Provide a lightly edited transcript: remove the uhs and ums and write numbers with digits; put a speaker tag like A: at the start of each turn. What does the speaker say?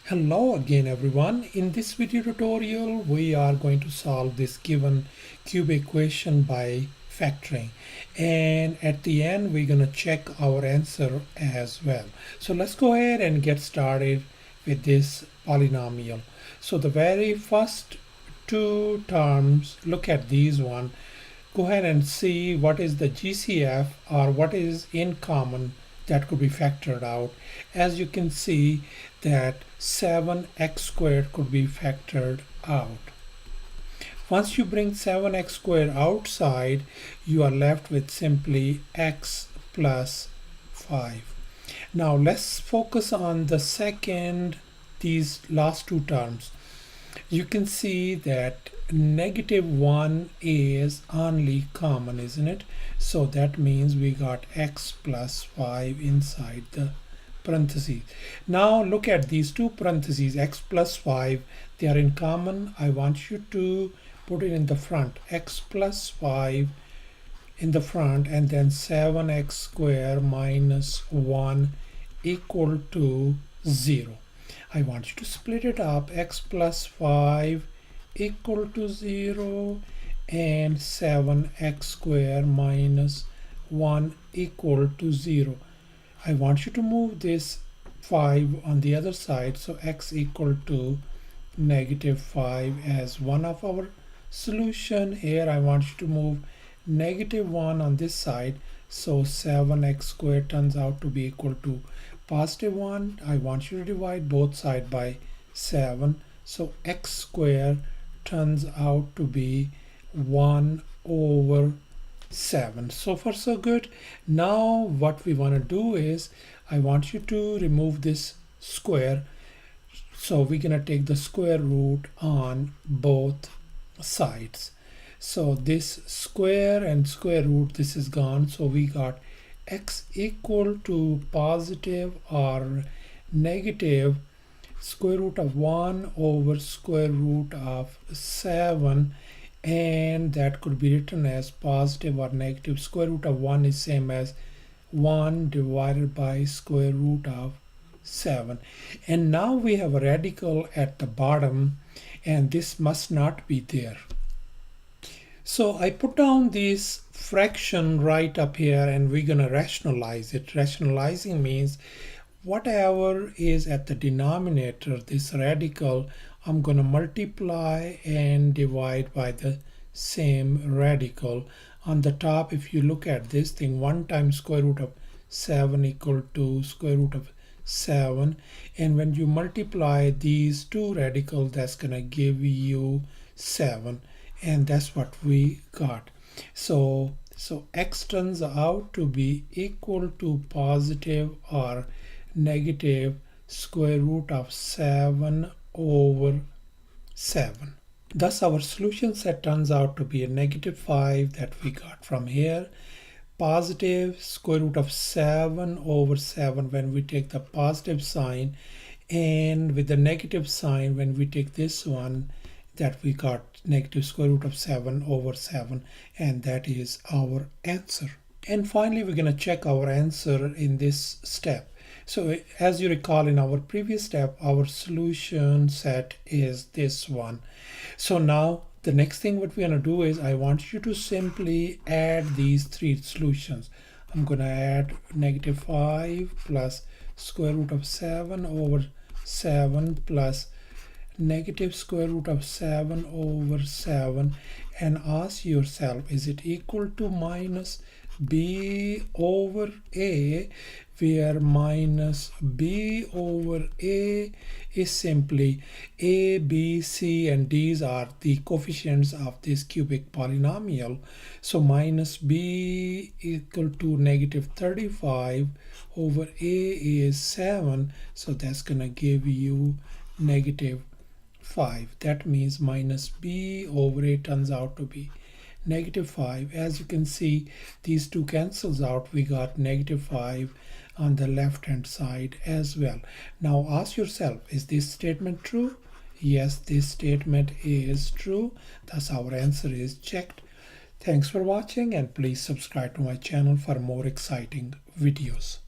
A: Hello again everyone. In this video tutorial we are going to solve this given cube equation by factoring, and at the end we're going to check our answer as well. So let's go ahead and get started with this polynomial. So the very first two terms, look at these one. Go ahead and see what is the GCF or what is in common that could be factored out. As you can see that 7x squared could be factored out. Once you bring 7x squared outside, you are left with simply x plus 5. Now let's focus on the second, these last two terms. You can see that -1 is only common, isn't it? So that means we got x plus 5 inside the parentheses. Now look at these two parentheses, x plus 5, they are in common. I want you to put it in the front, x plus 5 in the front, and then 7x squared minus 1 equal to 0. I want you to split it up, x plus 5 equal to 0 and 7x squared minus 1 equal to 0. I want you to move this 5 on the other side, so x equal to -5 as one of our solution. Here I want you to move -1 on this side, so 7x squared turns out to be equal to +1. I want you to divide both sides by 7, so x squared turns out to be 1/7. So far so good. Now what we want to do is I want you to remove this square, so we're going to take the square root on both sides. So this square and square root, this is gone, so we got x equal to positive or negative square root of 1 over square root of 7, and that could be written as positive or negative. Square root of 1 is same as 1 divided by square root of 7. And now we have a radical at the bottom, and this must not be there. So I put down this fraction right up here, and we're going to rationalize it. Rationalizing means whatever is at the denominator, this radical, I'm going to multiply and divide by the same radical. On the top, if you look at this thing, 1 times square root of 7 equal to square root of 7. And when you multiply these two radicals, that's going to give you 7. And that's what we got. So x turns out to be equal to positive or negative square root of 7/7. Thus our solution set turns out to be a -5 that we got from here. Positive square root of 7/7 when we take the positive sign, and with the negative sign when we take this one, that we got negative square root of 7/7, and that is our answer. And finally we're going to check our answer in this step. So as you recall, in our previous step, our solution set is this one. So now the next thing what we're going to do is I want you to simply add these three solutions. I'm going to add -5 plus square root of 7/7 plus negative square root of 7/7, and ask yourself, is it equal to minus b over a, where minus b over a is simply a, b, c, and these are the coefficients of this cubic polynomial. So minus b equal to -35 over a is 7, so that's gonna give you -5. That means minus b over a turns out to be -5. As you can see, these two cancels out. We got -5 on the left hand side as well. Now ask yourself, is this statement true? Yes, this statement is true. Thus our answer is checked. Thanks for watching, and please subscribe to my channel for more exciting videos.